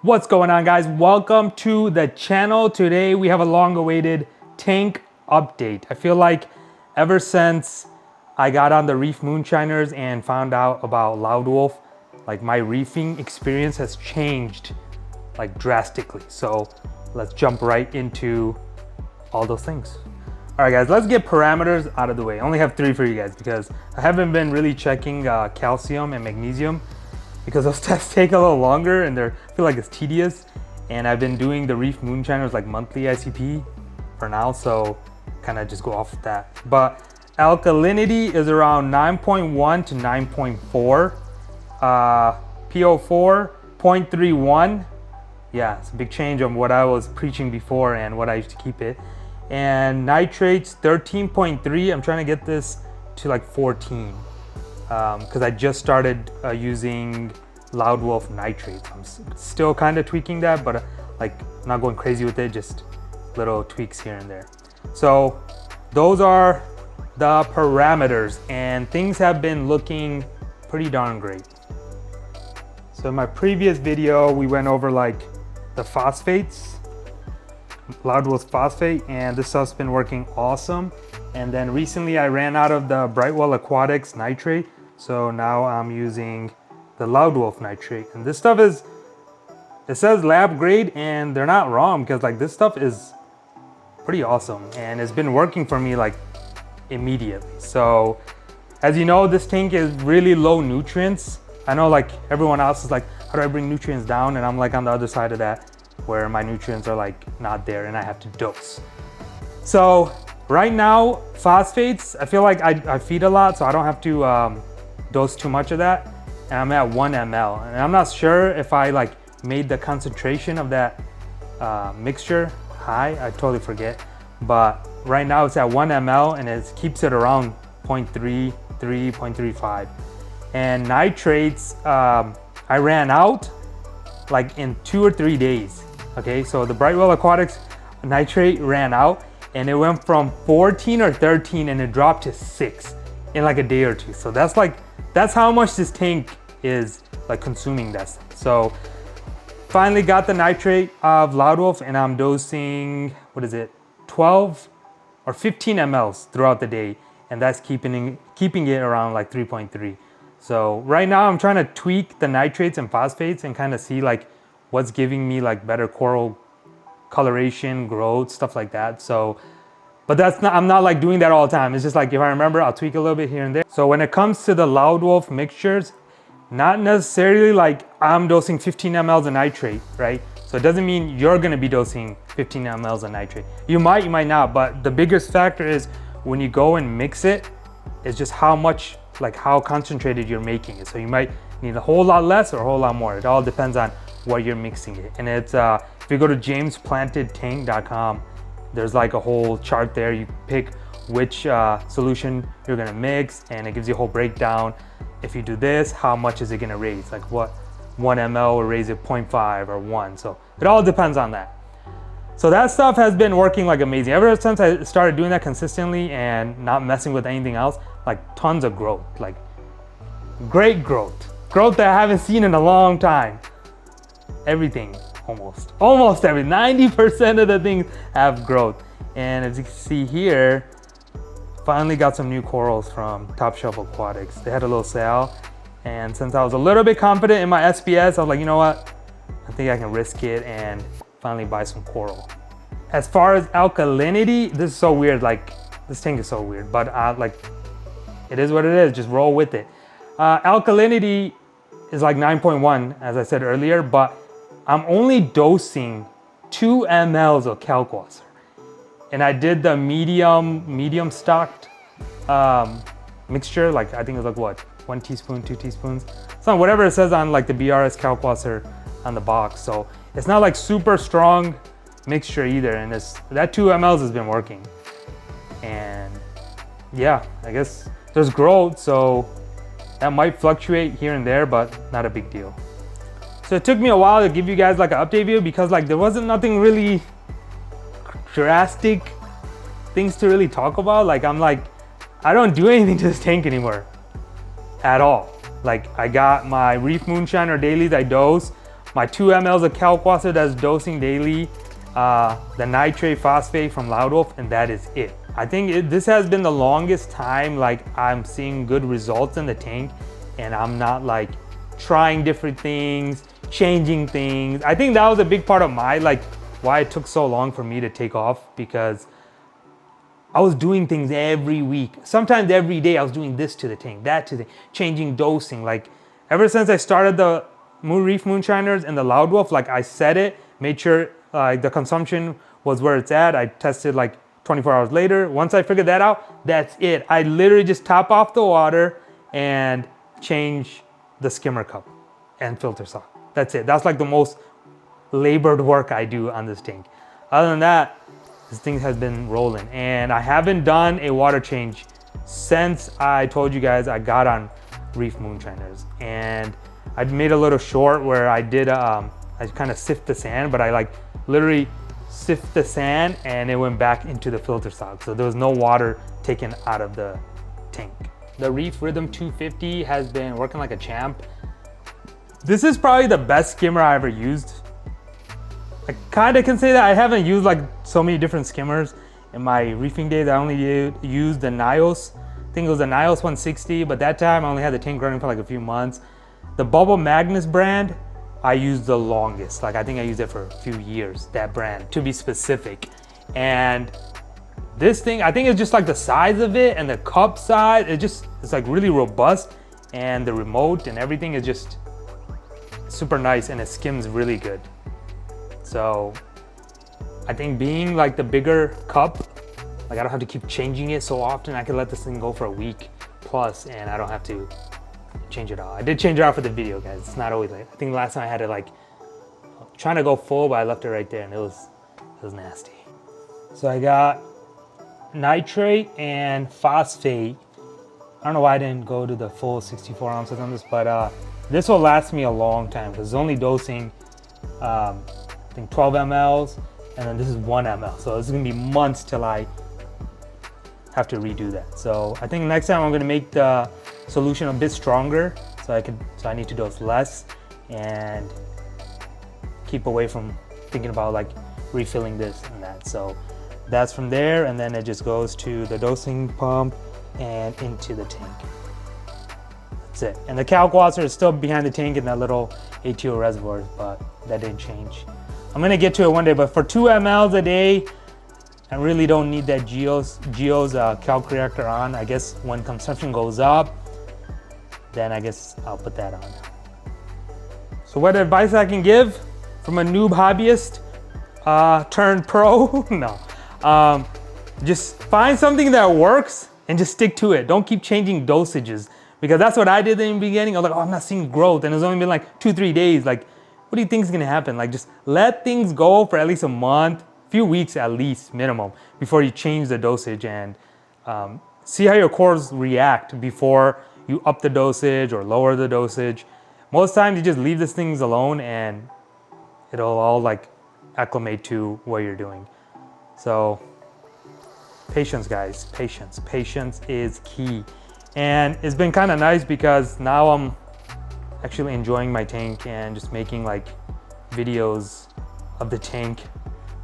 What's going on, guys? Welcome to the channel. Today we have a long-awaited tank update. I feel like ever since I got on the REEF Moonshiners and found out about Loudwolf, like my reefing experience has changed like drastically. So let's jump right into all those things. All right, guys, let's get parameters out of the way. I only have 3 for you guys because I haven't been really checking calcium and magnesium, because those tests take a little longer and I feel like it's tedious. And I've been doing the REEF Moonshiners like monthly ICP for now, so kind of just go off of that. But alkalinity is around 9.1 to 9.4. PO4, 0.31. Yeah, it's a big change on what I was preaching before and what I used to keep it. And nitrates, 13.3. I'm trying to get this to like 14. Because I just started using Loudwolf nitrates. I'm still kind of tweaking that, but like not going crazy with it, just little tweaks here and there. So those are the parameters, and things have been looking pretty darn great. So in my previous video, we went over like the phosphates, Loudwolf phosphate, and this stuff's been working awesome. And then recently I ran out of the Brightwell Aquatics nitrate. So now I'm using the Loudwolf nitrate, and this stuff is, it says lab grade, and they're not wrong, because like this stuff is pretty awesome and it's been working for me like immediately. So as you know, this tank is really low nutrients. I know like everyone else is like, how do I bring nutrients down? And I'm like on the other side of that, where my nutrients are like not there and I have to dose. So right now, phosphates, I feel like I feed a lot, so I don't have to dose too much of that, and I'm at 1 ml, and I'm not sure if I like made the concentration of that mixture high. I totally forget, but right now it's at 1 ml and it keeps it around 0.33, 0.35. And nitrates, I ran out like in 2 or 3 days. Okay, so the Brightwell Aquatics nitrate ran out, and it went from 14 or 13 and it dropped to 6 in like a day or 2. So that's how much this tank is like consuming that stuff. So finally got the nitrate of Loudwolf, and I'm dosing, what is it, 12 or 15 mLs throughout the day, and that's keeping it around like 3.3. So right now I'm trying to tweak the nitrates and phosphates and kind of see like what's giving me like better coral coloration, growth, stuff like that. So, but I'm not like doing that all the time. It's just like if I remember, I'll tweak a little bit here and there. So when it comes to the Loudwolf mixtures, not necessarily like I'm dosing 15 mLs of nitrate, right? So it doesn't mean you're gonna be dosing 15 mLs of nitrate. You might not, but the biggest factor is when you go and mix it, it's just how much, like how concentrated you're making it. So you might need a whole lot less or a whole lot more. It all depends on what you're mixing it. And it's, if you go to jamesplantedtank.com, there's like a whole chart there. You pick which solution you're gonna mix, and it gives you a whole breakdown. If you do this, how much is it gonna raise? Like what 1 ml will raise it 0.5 or 1. So it all depends on that. So that stuff has been working like amazing. Ever since I started doing that consistently and not messing with anything else, like tons of growth, like great growth that I haven't seen in a long time. Everything, almost every 90% of the things have growth. And as you can see here, finally got some new corals from Top Shelf Aquatics. They had a little sale, and since I was a little bit confident in my SPS, I was like, you know what, I think I can risk it and finally buy some coral. As far as alkalinity, this is so weird. Like this tank is so weird, but like it is what it is. Just roll with it. Alkalinity is like 9.1, as I said earlier, but I'm only dosing 2 mLs of Kalkwasser. And I did the medium stocked mixture. Like I think it was like what, 1 teaspoon, 2 teaspoons. So whatever it says on like the BRS Kalkwasser on the box. So it's not like super strong mixture either. And that 2 mLs has been working. And yeah, I guess there's growth, so that might fluctuate here and there, but not a big deal. So it took me a while to give you guys like an update video, because like there wasn't nothing really drastic things to really talk about. Like I'm like, I don't do anything to this tank anymore at all. Like I got my REEF Moonshiner dailies, I dose. my 2 mLs of calc water that's dosing daily, the nitrate phosphate from Loudwolf, and that is it. I think this has been the longest time like I'm seeing good results in the tank, and I'm not like trying different things, changing things. I think that was a big part of my like why it took so long for me to take off, because I was doing things every week, sometimes every day. I was doing this to the tank, that to the changing dosing. Like ever since I started the REEF Moonshiners and the Loudwolf, like I set it, made sure the consumption was where it's at. I tested like 24 hours later. Once I figured that out, that's it. I literally just top off the water and change the skimmer cup and filter sock. That's it. That's like the most labored work I do on this tank. Other than that, this thing has been rolling, and I haven't done a water change since I told you guys I got on REEF Moonshiners. And I made a little short where I did, I kind of sift the sand, but I like literally sift the sand and it went back into the filter sock. So there was no water taken out of the tank. The REEF Rhythm 250 has been working like a champ. This is probably the best skimmer I ever used. I kind of can say that I haven't used like so many different skimmers in my reefing days. I only used the Nios. I think it was the Nios 160, but that time I only had the tank running for like a few months. The Bubble Magnus brand, I used the longest. Like I think I used it for a few years, that brand, to be specific. And this thing, I think it's just like the size of it and the cup size, it's like really robust, and the remote and everything is just super nice, and it skims really good. So I think being like the bigger cup, like I don't have to keep changing it so often. I can let this thing go for a week plus and I don't have to change it out. I did change it out for the video, guys. It's not always like, I think last time I had it like trying to go full, but I left it right there and it was nasty. So I got nitrate and phosphate. I don't know why I didn't go to the full 64 ounces on this, but this will last me a long time because it's only dosing I think 12 mLs, and then this is 1 ml. So it's gonna be months till I have to redo that. So I think next time I'm gonna make the solution a bit stronger, so I need to dose less and keep away from thinking about like refilling this and that. So that's from there, and then it just goes to the dosing pump and into the tank. That's it. And the calc water is still behind the tank in that little ATO reservoir, but that didn't change. I'm gonna get to it one day, but for 2 mLs a day, I really don't need that Geo's calc reactor on. I guess when consumption goes up, then I guess I'll put that on. So what advice I can give from a noob hobbyist turned pro? No. Just find something that works and just stick to it. Don't keep changing dosages, because that's what I did in the beginning. I was like, oh, I'm not seeing growth, and it's only been like 2-3 days. Like, what do you think is gonna happen? Like, just let things go for at least a month, few weeks at least minimum, before you change the dosage, and see how your cores react before you up the dosage or lower the dosage. Most times you just leave these things alone and it'll all like acclimate to what you're doing. So patience, guys, patience. Patience is key. And it's been kind of nice because now I'm actually enjoying my tank and just making like videos of the tank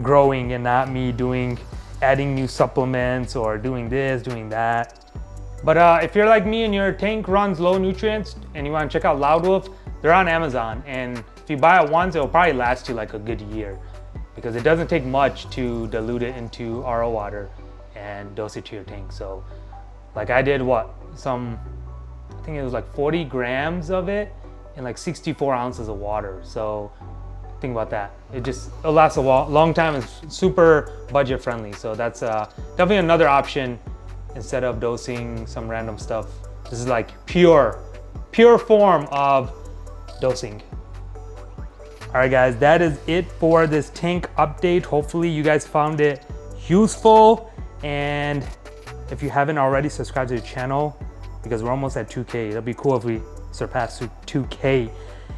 growing, and not me adding new supplements or doing this, doing that. But if you're like me and your tank runs low nutrients and you want to check out Loudwolf, they're on Amazon, and if you buy it once, it'll probably last you like a good year, because it doesn't take much to dilute it into RO water and dose it to your tank. So like I did I think it was like 40 grams of it in like 64 ounces of water. So think about that. It'll last a long time. It's super budget friendly. So that's definitely another option instead of dosing some random stuff. This is like pure form of dosing. All right, guys, that is it for this tank update. Hopefully you guys found it useful. And if you haven't already, subscribe to the channel, because we're almost at 2K. It'll be cool if we surpass 2K.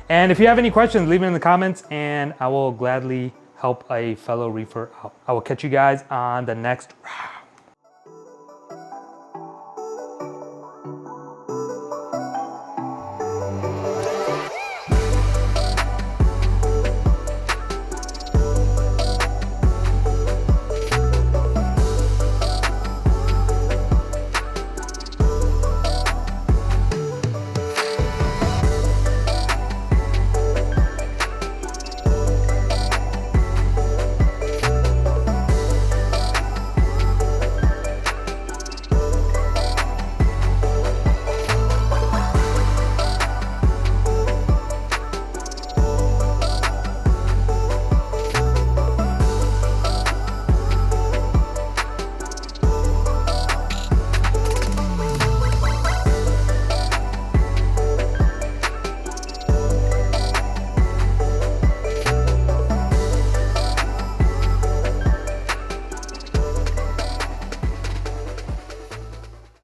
And if you have any questions, leave it in the comments and I will gladly help a fellow reefer out. I will catch you guys on the next round.